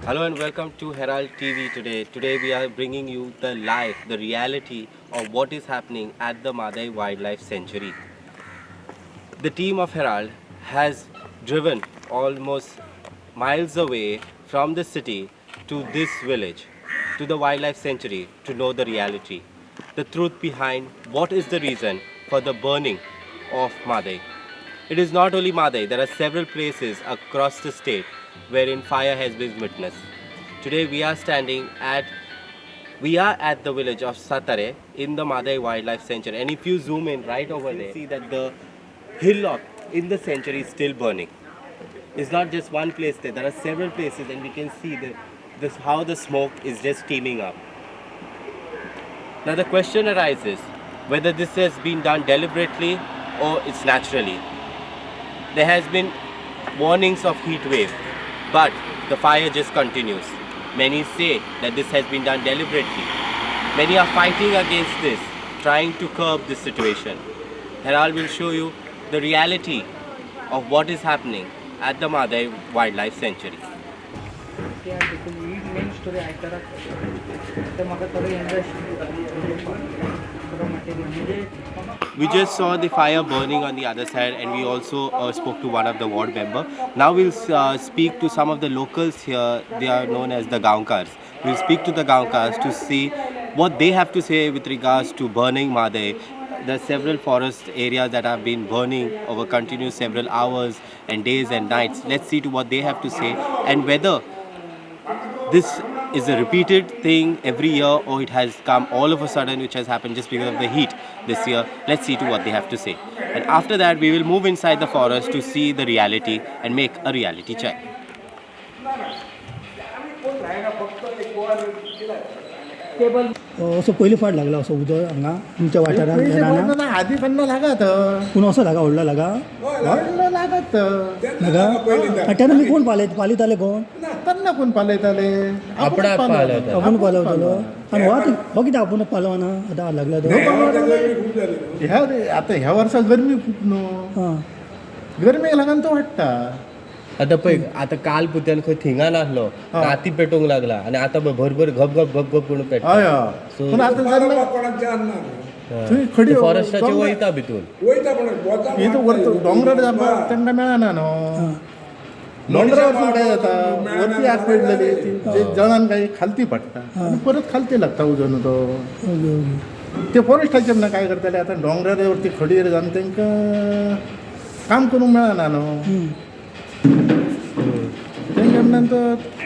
Hello and welcome to Herald TV today. Today we are bringing you the reality of what is happening at the Mhadei Wildlife Sanctuary. The team of Herald has driven almost miles away from the city to this village, to the wildlife sanctuary, to know the reality, the truth behind what is the reason for the burning of Mhadei. It is not only Mhadei, there are several places across the state wherein fire has been witnessed. Today we are at the village of Satare in the Mhadei Wildlife Sanctuary, and if you zoom in right over there, you see that the hillock in the sanctuary is still burning. It's not just one place there are several places, and we can see how the smoke is just steaming up. Now the question arises whether this has been done deliberately or it's naturally. There has been warnings of heat wave, but the fire just continues. Many say that this has been done deliberately. Many are fighting against this, trying to curb this situation. Herald will show you the reality of what is happening at the Mhadei Wildlife Sanctuary. We just saw the fire burning on the other side, and we also spoke to one of the ward member. Now we'll speak to some of the locals here. They are known as the Gaonkars. We'll speak to the Gaonkars to see what they have to say with regards to burning Mhadei. There are several forest areas that have been burning over continuous several hours and days and nights. Let's see to what they have to say and whether this is a repeated thing every year or it has come all of a sudden, which has happened just because of the heat this year. Let's see to what they have to say. And after that, we will move inside the forest to see the reality and make a reality check. असं पयलीं फाट लागला असो उजो हांगा तुमच्या वाठारांत आधी कन्ना लागत पूण असो लागा व्हडलो लागा लागत लागा तेन्ना मी कोण पालयताले कोण कन्ना कोण पालयताले आपण पालवतलो आनी हो कितें आपूण पालवना आतां लागला तो आता ह्या वर्सा गरमी खूप न्हू गरमेक लागून तो वाडटा आता पळय आता काल पुत्यान खंय थिंगान आसलो राती पेटोवंक लागला आणि आता भरभर घप घप घप घप करून पेटता. हय पूण आतां जाल्लें थंय खडी फॉरेस्टाचे वयता भितून हे तो वरतो डोंगरार जावपाक तांकां मेळना न्हू डोंगरार फुडें जाता वरती आग पेटलेली ते जळान काही खालती पडटा आनी परत खालती लागता उजो न्हू तो ते फॉरेस्टाचे ना काय करताले आतां डोंगरार वरती खडीर जावन तांकां काम करूंक मेळना न्हू तो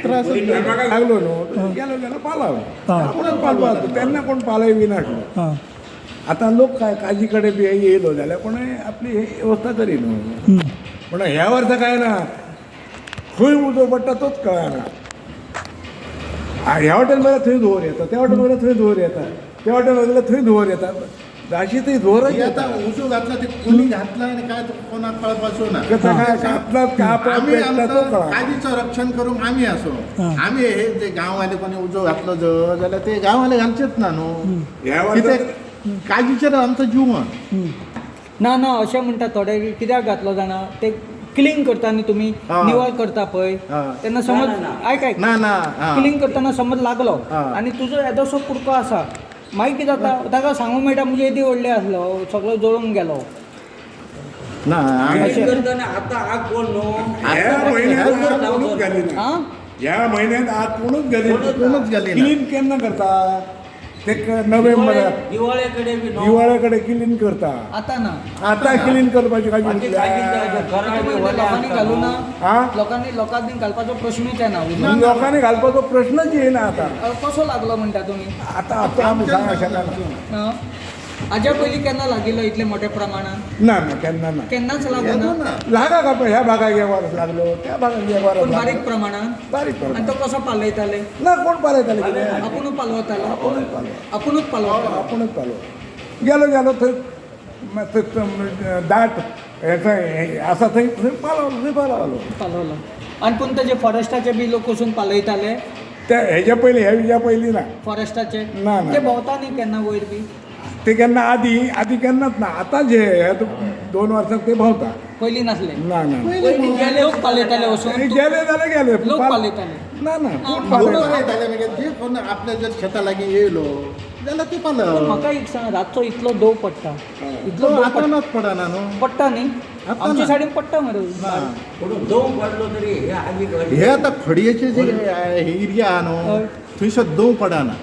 त्रास लागलो न्हू गेलो पालाव कोणच पालवा तेन्ना कोण पालय बी नासलो आतां लोक काय काजी कडेन बी येयलो जाल्यार कोण आपली वेवस्था करी न्हू पूण ह्या वर्सा काय ना खंय उजो पडटा तोच कळना ह्या वाटेन मरे थंय धुंवर येता त्या वाटेन मरे थंय धुंवर येता त्या वाटेन वयल्यार थंय धुंवर येता अशी ती धुंवर येता उजो घातला ते कोणी घातला आनी काय कोणाक कळपाचो ना काजीचो रक्षण करूंक आमी आसो आमी हे जे गांववाले कोणी उजो घातलो जर जाल्यार ते गांववाले घालचेच ना न्हू कित्याक काजीचेर आमचो जीव ना ना अशें म्हणटा थोडे कित्याक घातलो जाणा ते क्लीन करता न्ही तुमी निवळ करता पळय तेन्ना समज आयक ना ना क्लीन करतना समज लागलो आनी तुजो येदोसो कुडको आसा मागीर कितें जाता ताका सांगूंक मेळटा म्हणजे येदी व्हडले आसलो सगळो जळून गेलो ना आतां आग कोण न्हू ह्या म्हयन्यांत आग कोणूच घाली क्लीन केन्ना करता ते नोव्हेंबर दिवाळे कडेन क्लीन करता आतां क्लीन करपाची लोकांनी घालूं ना लोकांनी घालपाचो प्रश्नूच येना लोकांनी घालपाचो प्रश्नच येना आतां कसो लागलो म्हणटा तुमी आतां आमी सांगूंक शकना हाज्या पयलीं केन्ना लागिल्लो इतले मोठ्या प्रमाणात ना ना केन्ना ना केन्नाच लागलो ना लागा का ह्या भागाक एक वरस लागलो त्या भागाक एक वरस बारीक प्रमाणांत बारीक आनी तो कसो पालयताले ना कोण पालयताले आपुणूच पालवतालो आपुणूच पालव गेलो थंय दाट आसा थंय पालवलो आनी पूण तेजे फॉरेस्टाचे बी लोक वचून पालयताले ते हेज्या पयलीं ना फॉरेस्टाचे ना ते भोंवता न्ही केन्ना वयर बी ते केन्ना आदी केन्नाच ना आतां जे 2 वर्सांक ते भोंवता पयलीं नासले ना ना लोक पालयताले वचून गेले जाल्यार गेले लोक पालयताले ना ना कोण म्हणून पालयता? वयताले मागीर जे कोण आपल्या जर शेता लागीं येयलो जाल्यार ती पालक म्हाका एक सांग रातचो इतलो दव पडटा इतलो दव आतां नाच पडना न्हू पडटा न्ही आतां आमच्या ना. सायडीन पडटा मरे हे आतां खडयेचे जे एरिया आहा न्हू थंयसर दव पडना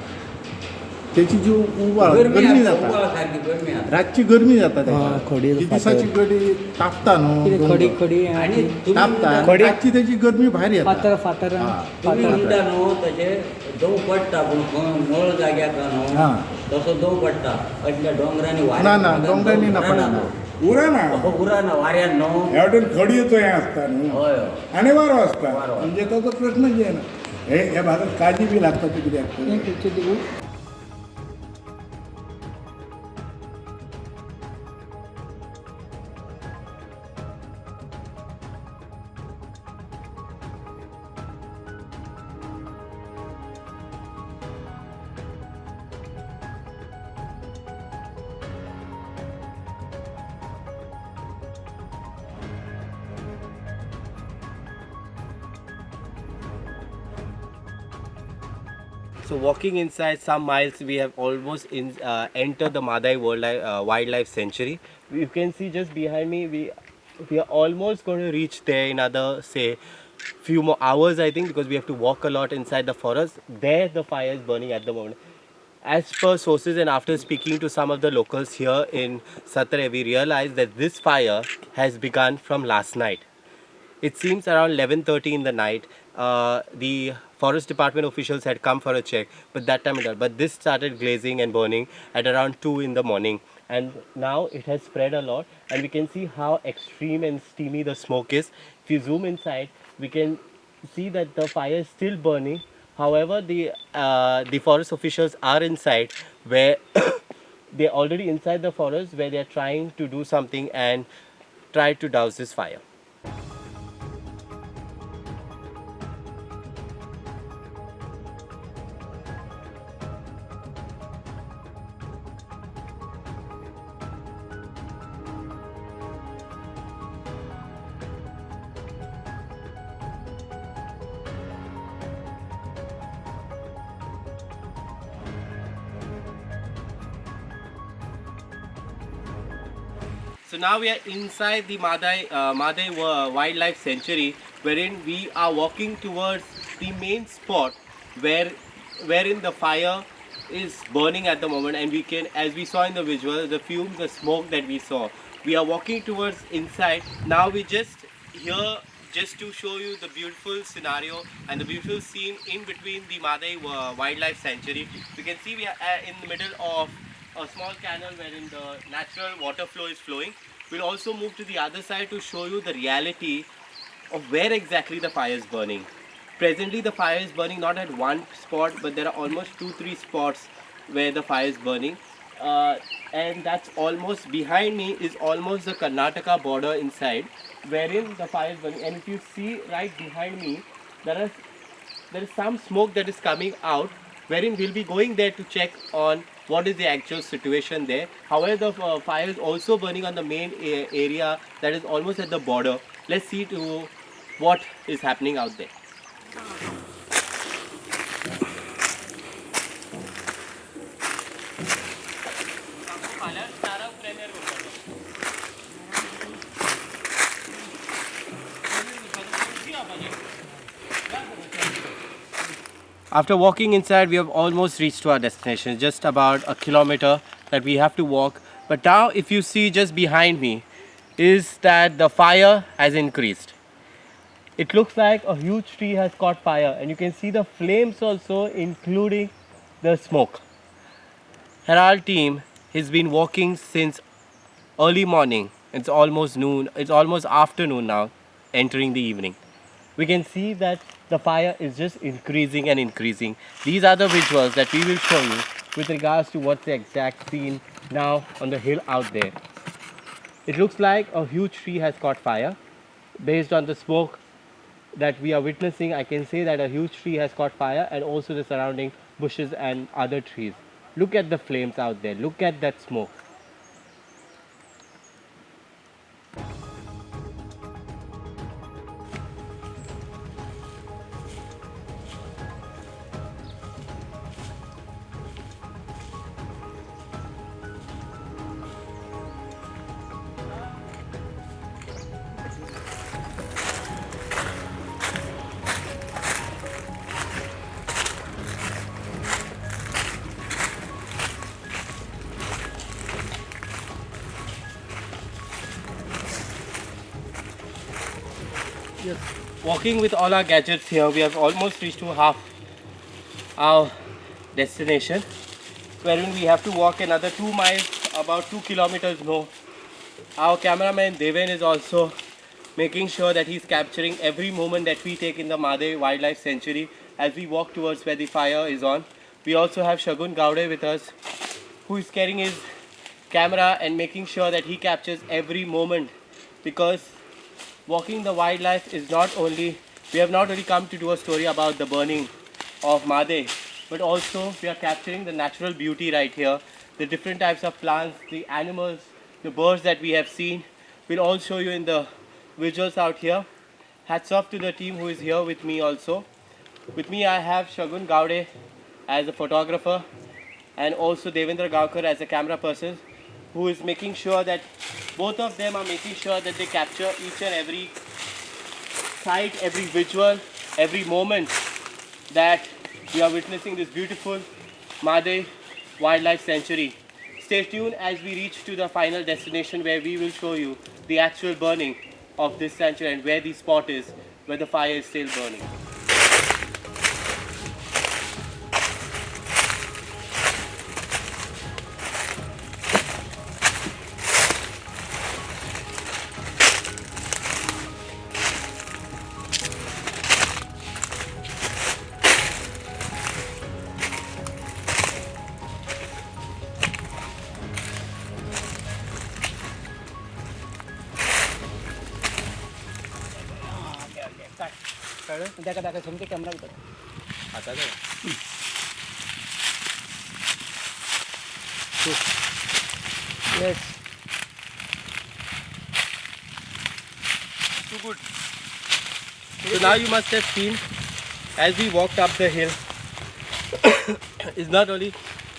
तेची जी उवाळ गरमी जाता रातची गरमी जाता खडी ती दिसाची गडी तापता न्हू कितें खडी खडी आनी तापता रातची तेची गरमी भायर येता फातर फातर तुम्ही म्हणटा न्हू तशे दव पडटा पूण खंय मळ जाग्याक न्हू हां तसो दव पडटा असल्या डोंगरांनी ना ना डोंगरांनी ना पडना उरना उराना वाऱ्यान न्हू ह्या वटेन खडयेचो हें आसता न्हू हय हय आनी वारो आसता म्हणजे तो प्रश्नच येना हे भागात काळजी बी लागता ती कित्याक So walking inside some miles, we have almost entered the Mhadei Wildlife Sanctuary. You can see just behind me, we are almost going to reach there in another, say, few more hours, I think, because we have to walk a lot inside the forest. There the fire is burning at the moment. As per sources and after speaking to some of the locals here in Satare, we realized that this fire has begun from last night. It seems around 11:30 in the night. The forest department officials had come for a check, but that time it did. But this started blazing and burning at around 2 in the morning, and now it has spread a lot, and we can see how extreme and steamy the smoke is. If you zoom inside, we can see that the fire is still burning. However, the forest officials are inside, where they're already inside the forest, where they're trying to do something and try to douse this fire. So now we are inside the Mhadei Wildlife Sanctuary, wherein we are walking towards the main spot wherein the fire is burning at the moment, and we can, as we saw in the visual, the fumes, the smoke that we saw. We are walking towards inside. Now we just here just to show you the beautiful scenario and the beautiful scene in between the Mhadei Wildlife Sanctuary. You can see we are in the middle of a small canal wherein the natural water flow is flowing. We'll also move to the other side to show you the reality of where exactly the fire is burning. Presently the fire is burning not at one spot, but there are almost 2-3 spots where the fire is burning. And that's almost behind me is almost the Karnataka border inside, wherein the fire is burning. And if you see right behind me, there is some smoke that is coming out, wherein we'll be going there to check on what is the actual situation there. However, the fire is also burning on the main area that is almost at the border. Let's see to what is happening out there. After walking inside, we have almost reached to our destination. Just about a kilometer that we have to walk. But now, if you see just behind me, is that the fire has increased. It looks like a huge tree has caught fire, and you can see the flames also, including the smoke. Herald team has been walking since early morning. It's almost noon. It's almost afternoon now, entering the evening. We can see that the fire is just increasing and increasing. These are the visuals that we will show you with regards to what's the exact scene now on the hill out there. It looks like a huge tree has caught fire. Based on the smoke that we are witnessing, I can say that a huge tree has caught fire, and also the surrounding bushes and other trees. Look at the flames out there. Look at that smoke. walking with all our gadgets here, we have almost reached to half our destination, wherein we have to walk another 2 miles, about 2 kilometers more. Our cameraman Deven is also making sure that he's capturing every moment that we take in the Mhadei Wildlife Sanctuary as we walk towards where the fire is on. We also have Shagun Gowde with us, who is carrying his camera and making sure that he captures every moment, because walking the wildlife is not only, we have not only come to do a story about the burning of Mhadei, but also we are capturing the natural beauty right here, the different types of plants, the animals, the birds that we have seen. We'll all show you in the visuals out here. Hats off to the team who is here with me also. With me I have Shagun Gowde as a photographer and also Devendra Gaukar as a camera person, who is making sure that both of them are making sure that they capture each and every sight, every visual, every moment that we are witnessing this beautiful Mhadei Wildlife Sanctuary. Stay tuned as we reach to the final destination, where we will show you the actual burning of this sanctuary and where the spot is, where the fire is still burning. Yes. Too good. So now you must have seen, as we walked up the hill, it's not only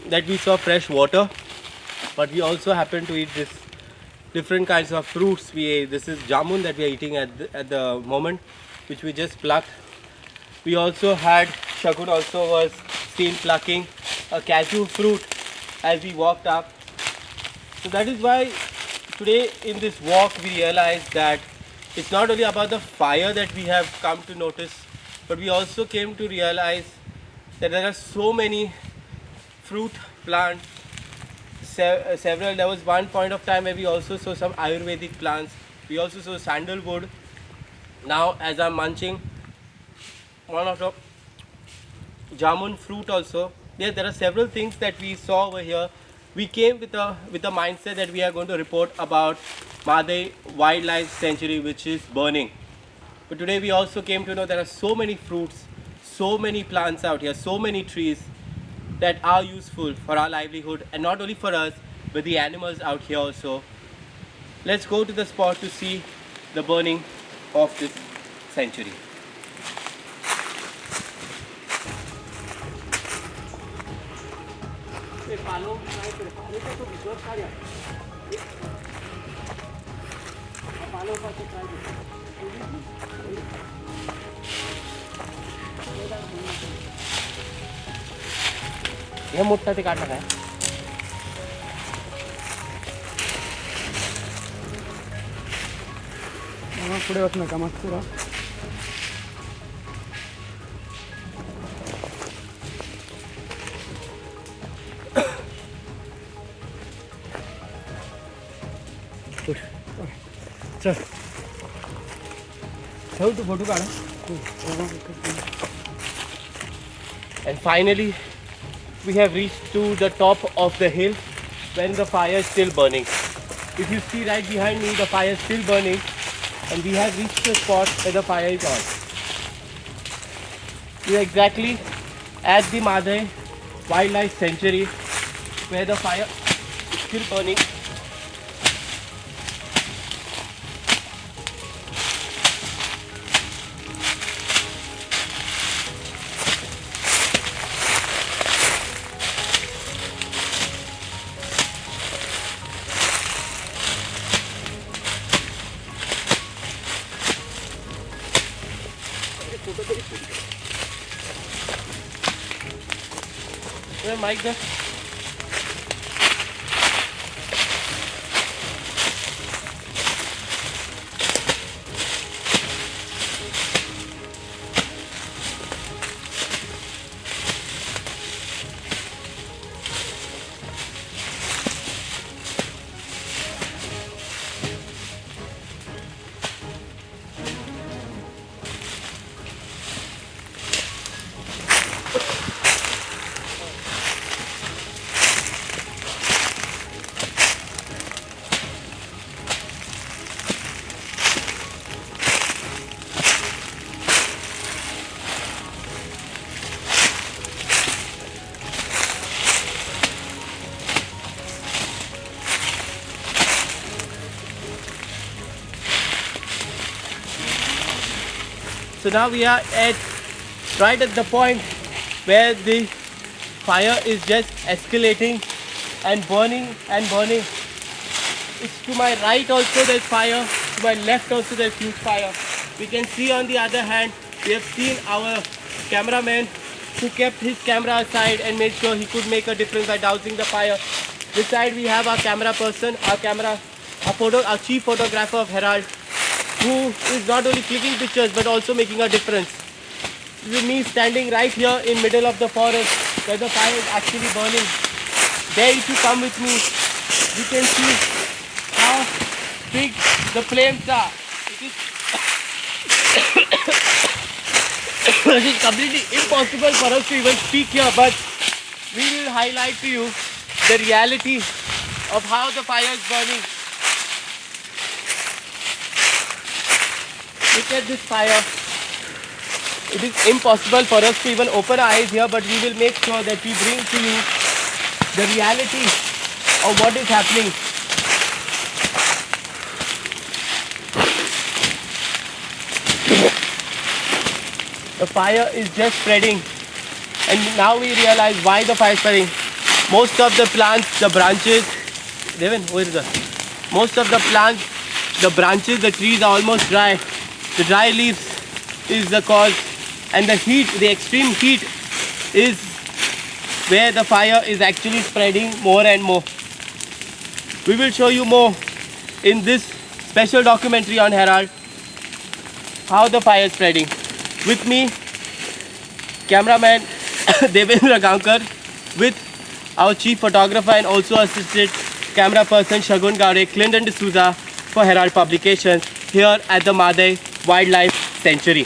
that we saw fresh water, but we also happened to eat this different kinds of fruits. We ate, this is jamun that we are eating at the moment, which we just plucked. We also had, Shagun also was seen plucking a cashew fruit as we walked up. So that is why today in this walk we realized that it's not only about the fire that we have come to notice, but we also came to realize that there are so many fruit plants, several. There was one point of time where we also saw some Ayurvedic plants. We also saw sandalwood. Now as I'm munching one of the jamun fruit also, there are several things that we saw over here. We came with a mindset that we are going to report about Mhadei Wildlife Sanctuary, which is burning. But today we also came to know there are so many fruits, so many plants out here, so many trees that are useful for our livelihood, and not only for us, but the animals out here also. Let's go to the spot to see the burning of this sanctuary. हे मोठा ते काटा काय पुढे होत नका मग पुरा चल ठेव तू फोटो काढ. And finally, we have reached to the top of the hill when the fire is still burning. If you see right behind me, the fire is still burning, and we have reached the spot where the fire is on. We are exactly at the Mhadei Wildlife Sanctuary where the fire is still burning. Yeah, Mike there. So now we are right at the point where the fire is just escalating and burning and burning. It's to my right also there's fire, to my left also there's huge fire. We can see on the other hand, we have seen our cameraman who kept his camera aside and made sure he could make a difference by dousing the fire. This side we have our camera person, our chief photographer of Herald, who is not only clicking pictures but also making a difference. With me standing right here in middle of the forest where the fire is actually burning. There, if you come with me, you can see how big the flames are. It is completely impossible for us to even speak here, but we will highlight to you the reality of how the fire is burning. Look at this fire. It is impossible for us to even open our eyes here, but we will make sure that we bring to you the reality of what is happening. The fire is just spreading, and now we realize why the fire is spreading. Most of the plants, the branches, Devin, where is that? Most of the plants, the branches, the trees are almost dry. The dry leaves is the cause, and the heat, the extreme heat is where the fire is actually spreading more and more. We will show you more in this special documentary on Herald how the fire is spreading. With me, cameraman Devendra Gankar, with our chief photographer and also assistant camera person Shagun Gaure, Clinton D'Souza for Herald Publications here at the Mhadei Wildlife Sanctuary.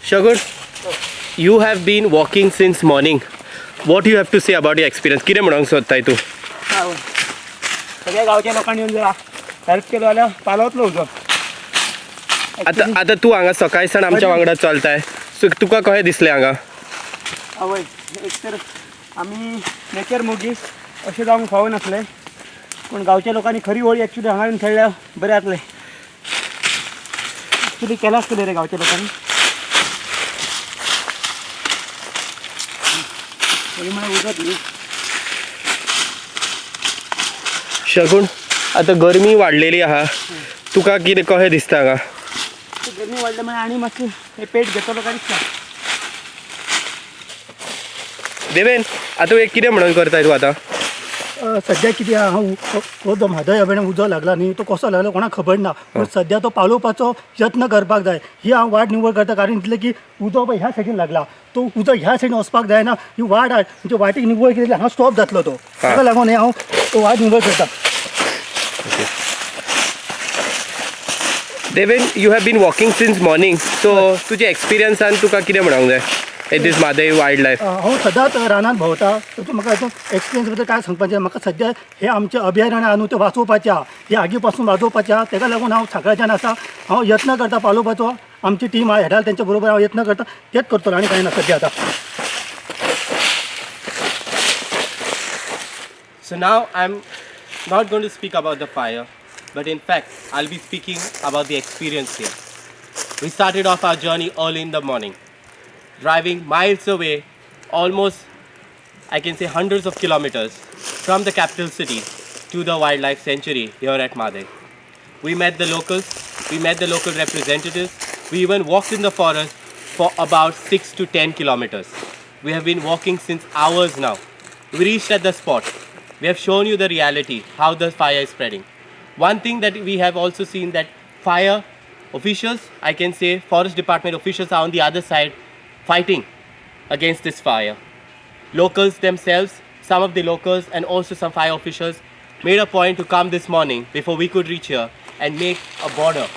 Shagun, you have been walking since morning. What do you have to say about your experience? कितें म्हणूंक सोदताय तूं? सगळ्या गांवच्या लोकांनी येवन जरा help केलो जाल्यार पालो वतलो उजो. आतां तूं हांगा सकाळी सावन आमच्या वांगडा चलताय, सो तुका कशें दिसलें हांगा? आवय एक तर आमी नेचर मोगी अशें जावंक फावो नासलें, पूण गांवच्या लोकांनी खरी होळी एक्चुली हांगा येवन खेळल्यार बरें जातलें. एक्चुली केलां आसतलें रे गांवच्या लोकांनी. उजत न्ही. शगुन, आतां गरमी वाडलेली आहा, तुका कितें कशें दिसता हांगा? गरमी वाडल्या मागीर आनी मातशें हे पेट घेतलो काय दिसता. देवेन, आतां एक कितें म्हणून करताय तूं आतां? सध्या कितें आहा हो जो म्हादय अभयारण्य उजो लागला न्ही, तो कसो लागला कोणाक खबर ना, पूण सध्या तो पालोवपाचो यत्न करपाक जाय. ही हांव वाट निवड करता, कारण इतलें की उजो पळय ह्या सायडीन लागला, तो उजो ह्या सायडीन वचपाक जायना. ही वाट आहा, म्हणजे वाटेक निवड केली हांगा स्टॉप जातलो तो, ताका लागून हांव तो वाट निवड करता. Deven, you have been walking since morning, so तुज्या एक्सपिरियन्सान तुका कितें म्हणूंक जाय एट दीस म्हादय वायल्ड लायफ? हांव सदांच रानांत भोंवता, तूं म्हाका हातून एक्सपिरियन्स बद्दल काय सांगपाचें. म्हाका सद्या हे आमचें अभयारण्य आहा न्हू तें वाचोवपाचें आहा, हे आगी पासून वाचोवपाचें आहा. ताका लागून हांव सकाळच्यान आसा, हांव यत्न करता पालोवपाचो. आमची टीम आहा हेराल्ड, तेंच्या बरोबर हांव यत्न करता, तेच करतलो आनी कांय ना सद्या आतां. So now I'm not going to speak about the fire, but in fact I'll be speaking about the experience here. We started off our journey early in the morning, driving miles away, almost I can say hundreds of kilometers from the capital city to the wildlife sanctuary here at Mhadei. We met the locals, we met the local representatives, we even walked in the forest for about 6 to 10 kilometers. We have been walking since hours now. We reached at the spot. We have shown you the reality, how the fire is spreading. One thing that we have also seen, that fire officials, I can say forest department officials, are on the other side fighting against this fire. Locals themselves, some of the locals and also some fire officials made a point to come this morning before we could reach here and make a border.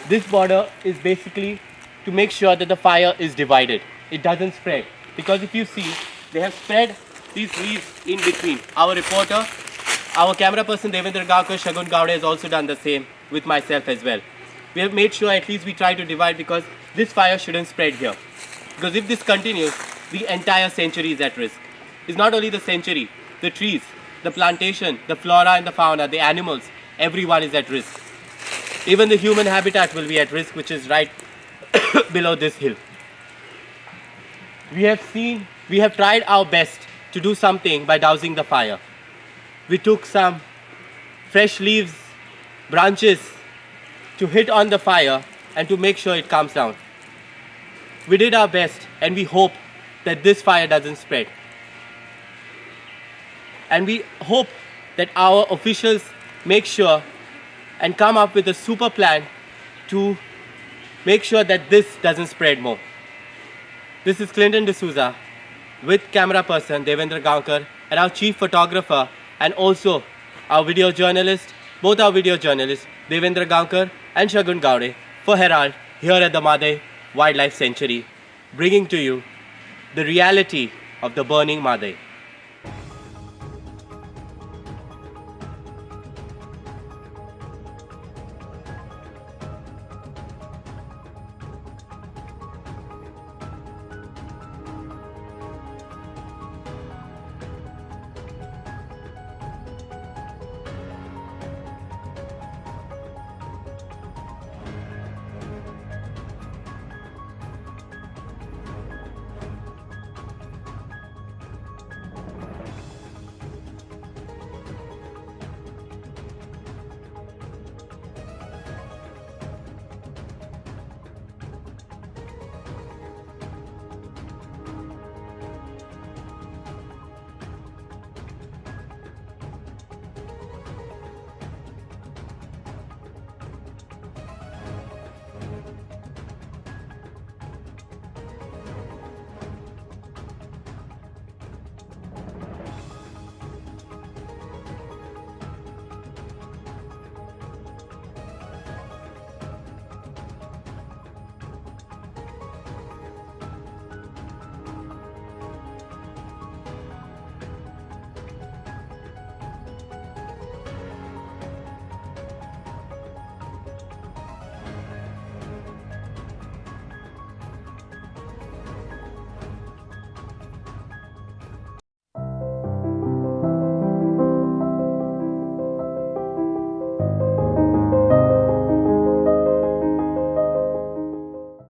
This border is basically to make sure that the fire is divided. It doesn't spread. Because if you see, they have spread these leaves in between. Our reporter, our camera person Devendra Gaukar, Shagun Gowde has also done the same with myself as well. We have made sure at least we try to divide, because this fire shouldn't spread here. Because if this continues, the entire sanctuary is at risk. It's not only the sanctuary, the trees, the plantation, the flora and the fauna, the animals, everyone is at risk. Even the human habitat will be at risk, which is right below this hill. We have tried our best to do something by dousing the fire. We took some fresh leaves, branches to hit on the fire and to make sure it calms down. We did our best, and we hope that this fire doesn't spread. And we hope that our officials make sure and come up with a super plan to make sure that this doesn't spread more. This is Clinton D'Souza with camera person Devendra Gaukar and our chief photographer and also our video journalist, both our video journalists Devendra Gaukar and Shagun Gowde for Herald here at the Mhadei Wildlife Sanctuary, bringing to you the reality of the burning Mhadei.